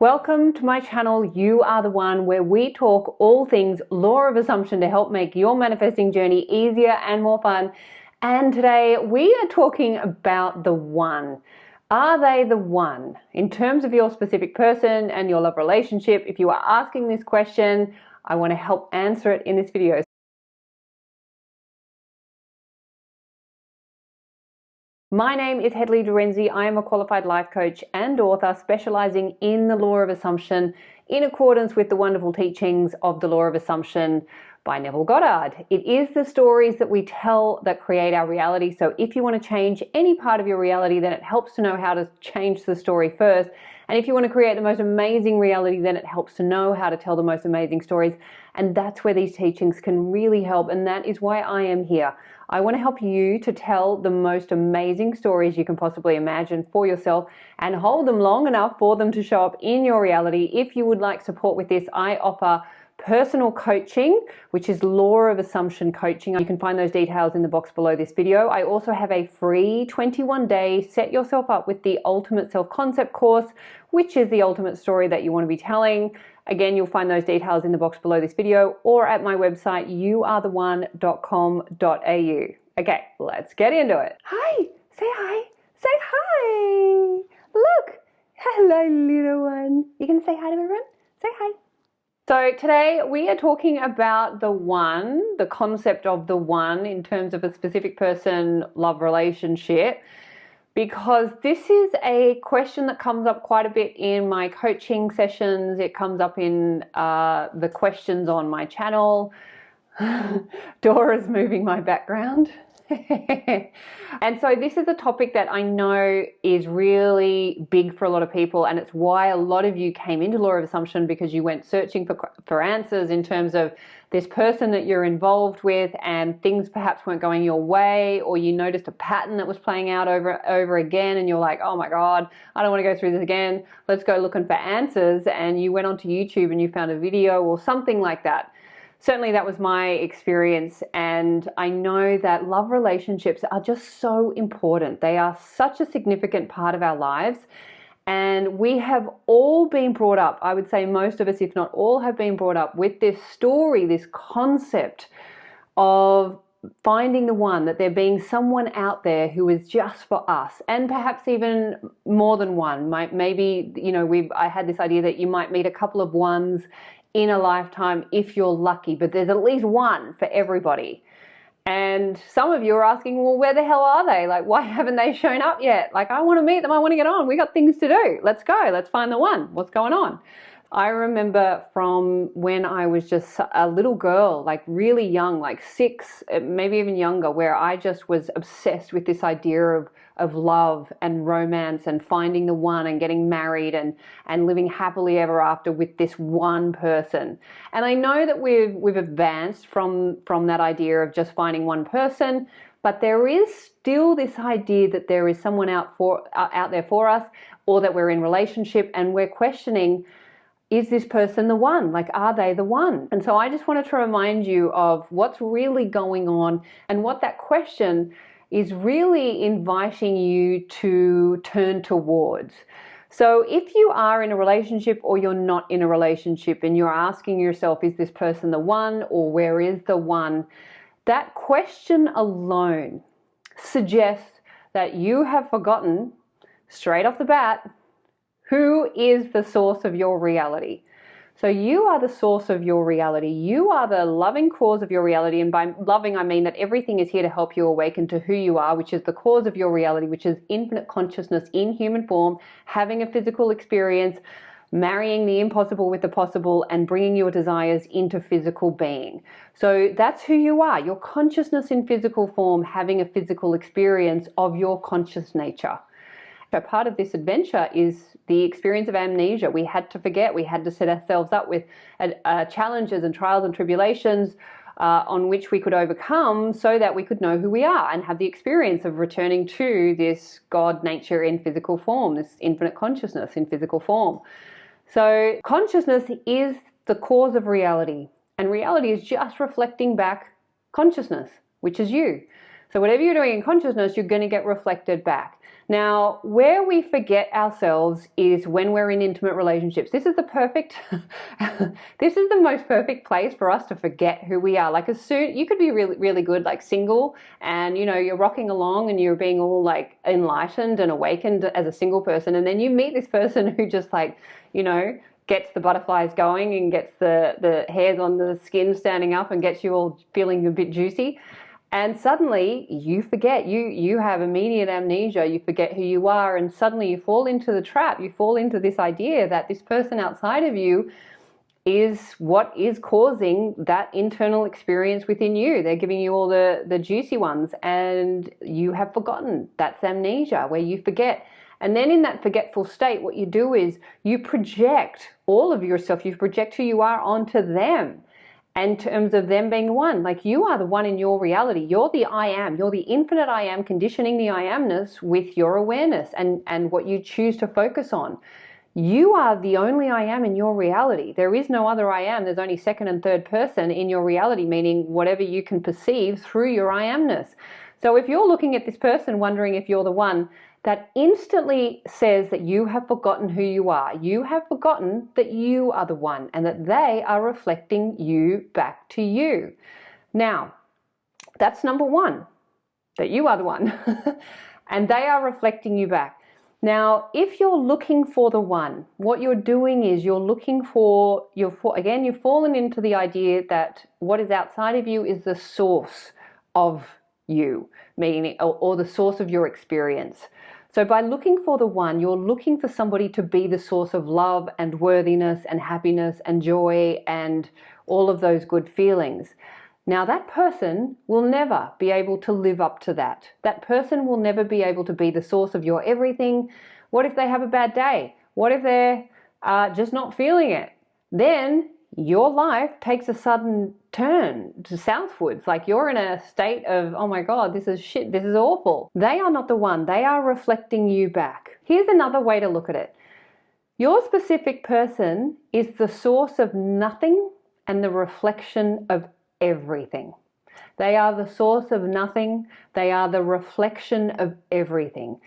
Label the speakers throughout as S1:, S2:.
S1: Welcome to my channel, You Are the One, where we talk all things law of assumption to help make your manifesting journey easier and more fun. And today we are talking about the one. Are they the one? In terms of your specific person and your love relationship, if you are asking this question, I want to help answer it in this video. My name is Hedley Derenzie. I am a qualified life coach and author specializing in the law of assumption in accordance with the wonderful teachings of the law of assumption by Neville. It is the stories that we tell that create our reality. So if you want to change any part of your reality, then it helps to know how to change the story first. And if you want to create the most amazing reality, then it helps to know how to tell the most amazing stories. And that's where these teachings can really help. And that is why I am here. I want to help you to tell the most amazing stories you can possibly imagine for yourself and hold them long enough for them to show up in your reality. If you would like support with this, I offer personal coaching, which is law of assumption coaching. You can find those details in the box below this video. I also have a free 21-day set yourself up with the ultimate self-concept course, which is the ultimate story that you want to be telling. Again, you'll find those details in the box below this video or at my website, youaretheone.com.au. Okay, let's get into it. Hi, say hi, say hi. Look, hello little one. You can say hi to everyone? Say hi. So today we are talking about the one, the concept of the one in terms of a specific person, love relationship, because this is a question that comes up quite a bit in my coaching sessions. It comes up in the questions on my channel. Dora's moving my background. And so this is a topic that I know is really big for a lot of people, and it's why a lot of you came into law of assumption, because you went searching for answers in terms of this person that you're involved with, and things perhaps weren't going your way, or you noticed a pattern that was playing out over again, and you're like, oh my God, I don't want to go through this again. Let's go looking for answers. And you went onto YouTube and you found a video or something like that. Certainly that was my experience, and I know that love relationships are just so important. They are such a significant part of our lives, and we have all been brought up, I would say most of us, if not all, have been brought up with this story, this concept of finding the one, that there being someone out there who is just for us, and perhaps even more than one. Maybe, you know, I had this idea that you might meet a couple of ones in a lifetime if you're lucky, but there's at least one for everybody. And some of you are asking, well, where the hell are they? Like, why haven't they shown up yet? Like, I want to meet them. I want to get on. We got things to do. Let's go. Let's find the one. What's going on? I remember from when I was just a little girl, like really young, like 6, maybe even younger, where I just was obsessed with this idea of love and romance and finding the one and getting married and living happily ever after with this one person. And I know that we've advanced from that idea of just finding one person, but there is still this idea that there is someone out there for us, or that we're in relationship and we're questioning, is this person the one? Like, are they the one? And so I just wanted to remind you of what's really going on and what that question is really inviting you to turn towards. So if you are in a relationship or you're not in a relationship and you're asking yourself, is this person the one, or where is the one? That question alone suggests that you have forgotten straight off the bat who is the source of your reality. So you are the source of your reality. You are the loving cause of your reality. And by loving, I mean that everything is here to help you awaken to who you are, which is the cause of your reality, which is infinite consciousness in human form, having a physical experience, marrying the impossible with the possible, and bringing your desires into physical being. So that's who you are. Your consciousness in physical form, having a physical experience of your conscious nature. So part of this adventure is the experience of amnesia. We had to forget, we had to set ourselves up with challenges and trials and tribulations on which we could overcome so that we could know who we are and have the experience of returning to this God nature in physical form, this infinite consciousness in physical form. So consciousness is the cause of reality, and reality is just reflecting back consciousness, which is you. So whatever you're doing in consciousness, you're going to get reflected back. Now, where we forget ourselves is when we're in intimate relationships. This is the most perfect place for us to forget who we are. Like, as soon, you could be really, really good, like single, and you know, you're rocking along and you're being all like enlightened and awakened as a single person. And then you meet this person who just like, you know, gets the butterflies going and gets the hairs on the skin standing up and gets you all feeling a bit juicy. And suddenly you forget, you have immediate amnesia, you forget who you are, and suddenly you fall into the trap, you fall into this idea that this person outside of you is what is causing that internal experience within you. They're giving you all the juicy ones, and you have forgotten. That's amnesia, where you forget. And then in that forgetful state, what you do is you project all of yourself, you project who you are onto them. In terms of them being one, like you are the one in your reality. You're the I am. You're the infinite I am, conditioning the I amness with your awareness and what you choose to focus on. You are the only I am in your reality. There is no other I am. There's only second and third person in your reality, meaning whatever you can perceive through your I amness. So if you're looking at this person wondering if you're the one, that instantly says that you have forgotten who you are. You have forgotten that you are the one and that they are reflecting you back to you. Now, that's number one, that you are the one and they are reflecting you back. Now, if you're looking for the one, what you're doing is you're looking for, again, you've fallen into the idea that what is outside of you is the source of you, meaning, or the source of your experience. So by looking for the one, you're looking for somebody to be the source of love and worthiness and happiness and joy and all of those good feelings. Now that person will never be able to live up to that. That person will never be able to be the source of your everything. What if they have a bad day? What if they're just not feeling it? Then your life takes a sudden turn to southwards. Like you're in a state of, oh my God, this is shit, this is awful. They are not the one. They are reflecting you back. Here's another way to look at it. Your specific person is the source of nothing and the reflection of everything. They are the source of nothing. They are the reflection of everything.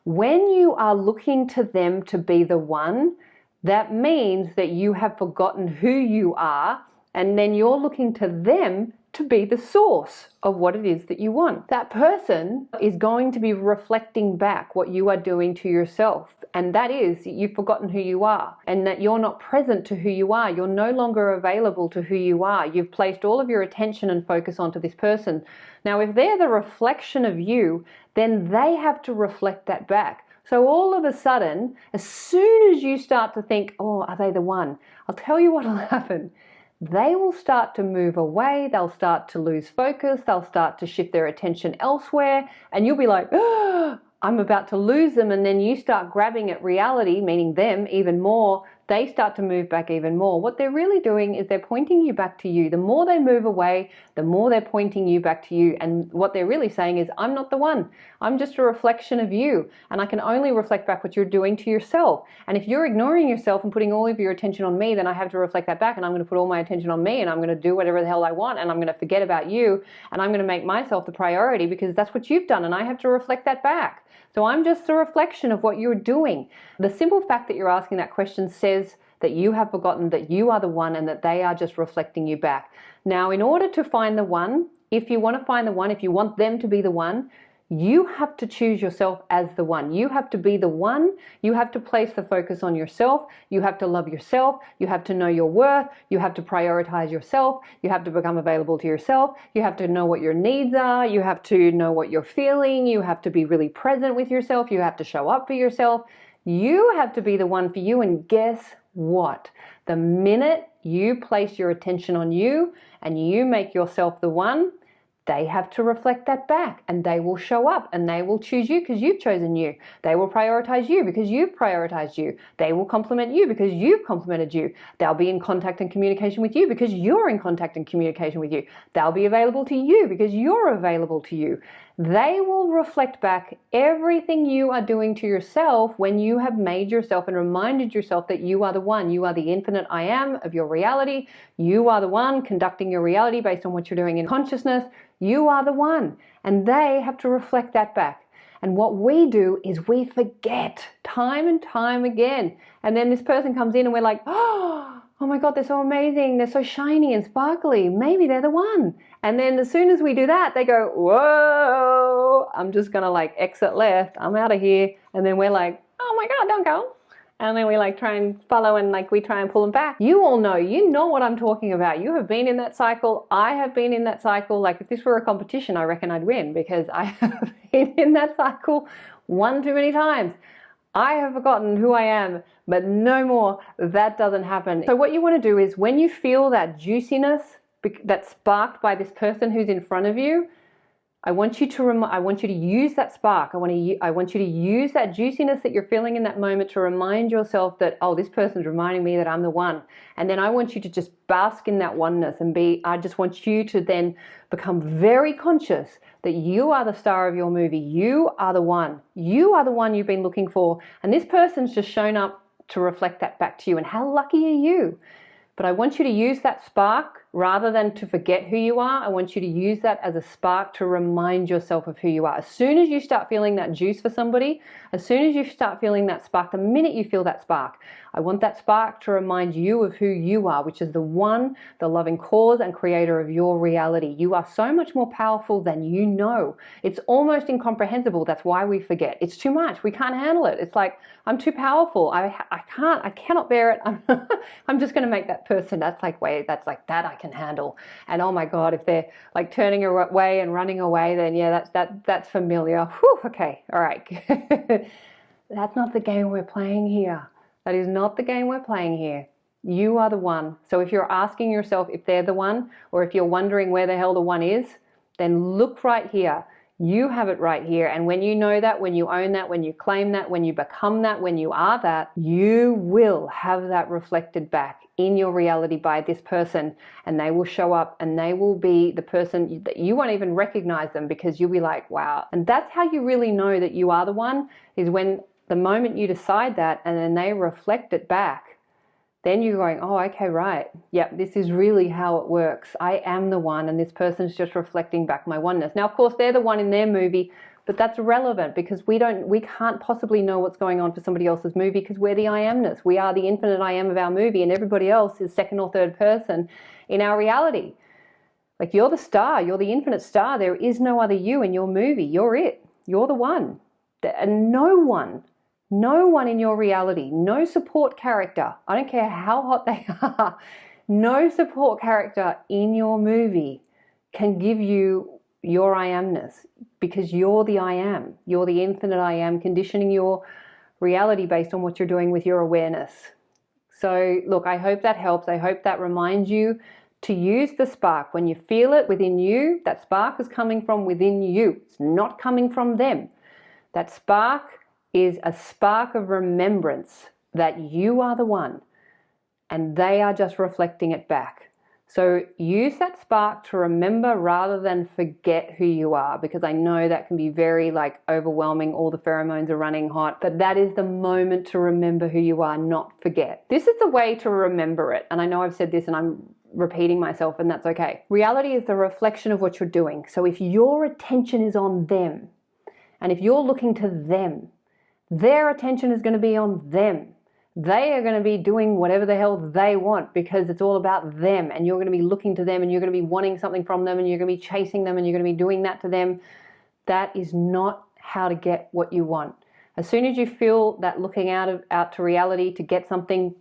S1: When you are looking to them to be the one, that means that you have forgotten who you are, and then you're looking to them to be the source of what it is that you want. That person is going to be reflecting back what you are doing to yourself. And that is, you've forgotten who you are and that you're not present to who you are. You're no longer available to who you are. You've placed all of your attention and focus onto this person. Now, if they're the reflection of you, then they have to reflect that back. So all of a sudden, as soon as you start to think, oh, are they the one? I'll tell you what will happen. They will start to move away. They'll start to lose focus. They'll start to shift their attention elsewhere. And you'll be like, oh, I'm about to lose them. And then you start grabbing at reality, meaning them even more. They start to move back even more. What they're really doing is they're pointing you back to you. The more they move away, the more they're pointing you back to you. And what they're really saying is, I'm not the one. I'm just a reflection of you. And I can only reflect back what you're doing to yourself. And if you're ignoring yourself and putting all of your attention on me, then I have to reflect that back. And I'm going to put all my attention on me. And I'm going to do whatever the hell I want. And I'm going to forget about you. And I'm going to make myself the priority because that's what you've done. And I have to reflect that back. So I'm just a reflection of what you're doing. The simple fact that you're asking that question says that you have forgotten that you are the one and that they are just reflecting you back. Now, in order to find the one, if you want to find the one, if you want them to be the one, you have to choose yourself as the one. You have to be the one. You have to place the focus on yourself. You have to love yourself. You have to know your worth. You have to prioritize yourself. You have to become available to yourself. You have to know what your needs are. You have to know what you're feeling. You have to be really present with yourself. You have to show up for yourself. You have to be the one for you. And guess what? The minute you place your attention on you and you make yourself the one, they have to reflect that back and they will show up and they will choose you because you've chosen you. They will prioritize you because you've prioritized you. They will compliment you because you've complimented you. They'll be in contact and communication with you because you're in contact and communication with you. They'll be available to you because you're available to you. they will reflect back everything you are doing to yourself when you have made yourself and reminded yourself that you are the one. You are the infinite I am of your reality. You are the one conducting your reality based on what you're doing in consciousness. You are the one. And they have to reflect that back. And what we do is we forget time and time again. And then this person comes in and we're like, oh my God, they're so amazing. They're so shiny and sparkly. Maybe they're the one. And then as soon as we do that, they go, whoa, I'm just going to like exit left. I'm out of here. And then we're like, oh my God, don't go. And then we like try and follow and like we try and pull them back. You all know, you know what I'm talking about. You have been in that cycle. I have been in that cycle. Like if this were a competition, I reckon I'd win because I have been in that cycle one too many times. I have forgotten who I am, but no more. That doesn't happen. So what you want to do is when you feel that juiciness that's sparked by this person who's in front of you, I want you to use that spark. I want you to use that juiciness that you're feeling in that moment to remind yourself that, oh, this person's reminding me that I'm the one. And then I want you to just bask in that oneness and I just want you to then become very conscious that you are the star of your movie. You are the one. You are the one you've been looking for. And this person's just shown up to reflect that back to you. And how lucky are you? But I want you to use that spark rather than to forget who you are. I want you to use that as a spark to remind yourself of who you are. As soon as you start feeling that juice for somebody, as soon as you start feeling that spark, the minute you feel that spark, I want that spark to remind you of who you are, which is the one, the loving cause and creator of your reality. You are so much more powerful than you know. It's almost incomprehensible. That's why we forget. It's too much. We can't handle it. It's like, I'm too powerful. I cannot bear it. I'm just going to make that person, that's like that I can handle. And oh my God, if they're like turning away and running away, then yeah, that's familiar. Whew, okay, all right. That's not the game we're playing here. That is not the game we're playing here. You are the one. So if you're asking yourself if they're the one, or if you're wondering where the hell the one is, then look right here. You have it right here. And when you know that, when you own that, when you claim that, when you become that, when you are that, you will have that reflected back in your reality by this person, and they will show up and they will be the person that you won't even recognize them because you'll be like, wow. And that's how you really know that you are the one, is when the moment you decide that and then they reflect it back, then you're going, oh, okay, right. Yep, this is really how it works. I am the one, and this person's just reflecting back my oneness. Now, of course, they're the one in their movie, but that's relevant because we can't possibly know what's going on for somebody else's movie because we're the I amness. We are the infinite I am of our movie, and everybody else is second or third person in our reality. Like, you're the star. You're the infinite star. There is no other you in your movie. You're it. You're the one. And no one in your reality, no support character, I don't care how hot they are, no support character in your movie can give you your I amness because you're the I am. You're the infinite I am, conditioning your reality based on what you're doing with your awareness. So look, I hope that helps. I hope that reminds you to use the spark. When you feel it within you, that spark is coming from within you. It's not coming from them. That spark is a spark of remembrance that you are the one and they are just reflecting it back. So use that spark to remember rather than forget who you are, because I know that can be very like overwhelming. All the pheromones are running hot, but that is the moment to remember who you are, not forget. This is the way to remember it. And I know I've said this and I'm repeating myself, and that's okay. Reality is the reflection of what you're doing. So if your attention is on them and if you're looking to them, their attention is going to be on them. They are going to be doing whatever the hell they want because it's all about them, and you're going to be looking to them and you're going to be wanting something from them and you're going to be chasing them and you're going to be doing that to them. That is not how to get what you want. As soon as you feel that looking out to reality to get something,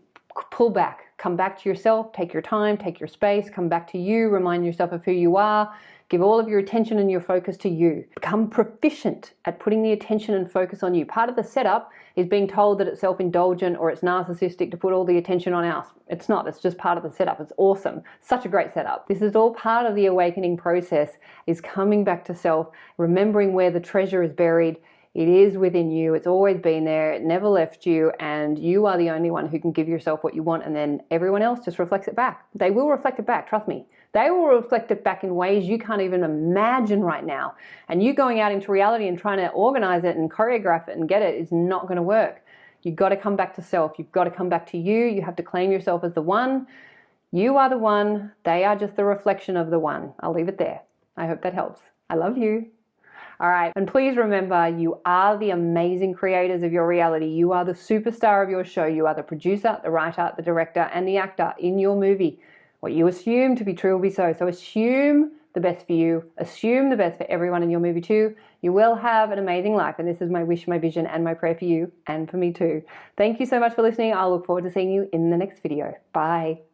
S1: pull back, come back to yourself, take your time, take your space, come back to you, remind yourself of who you are. Give all of your attention and your focus to you. Become proficient at putting the attention and focus on you. Part of the setup is being told that it's self-indulgent or it's narcissistic to put all the attention on us. It's not. It's just part of the setup. It's awesome. Such a great setup. This is all part of the awakening process, is coming back to self, remembering where the treasure is buried, It is within you. It's always been there. It never left you, and you are the only one who can give yourself what you want, and then everyone else just reflects it back. They will reflect it back, trust me. They will reflect it back in ways you can't even imagine right now. And you going out into reality and trying to organize it and choreograph it and get it is not going to work. You've got to come back to self. You've got to come back to you. You have to claim yourself as the one. You are the one. They are just the reflection of the one. I'll leave it there. I hope that helps. I love you. All right, and please remember, you are the amazing creators of your reality. You are the superstar of your show. You are the producer, the writer, the director, and the actor in your movie. What you assume to be true will be so. So assume the best for you. Assume the best for everyone in your movie too. You will have an amazing life, and this is my wish, my vision, and my prayer for you, and for me too. Thank you so much for listening. I'll look forward to seeing you in the next video. Bye.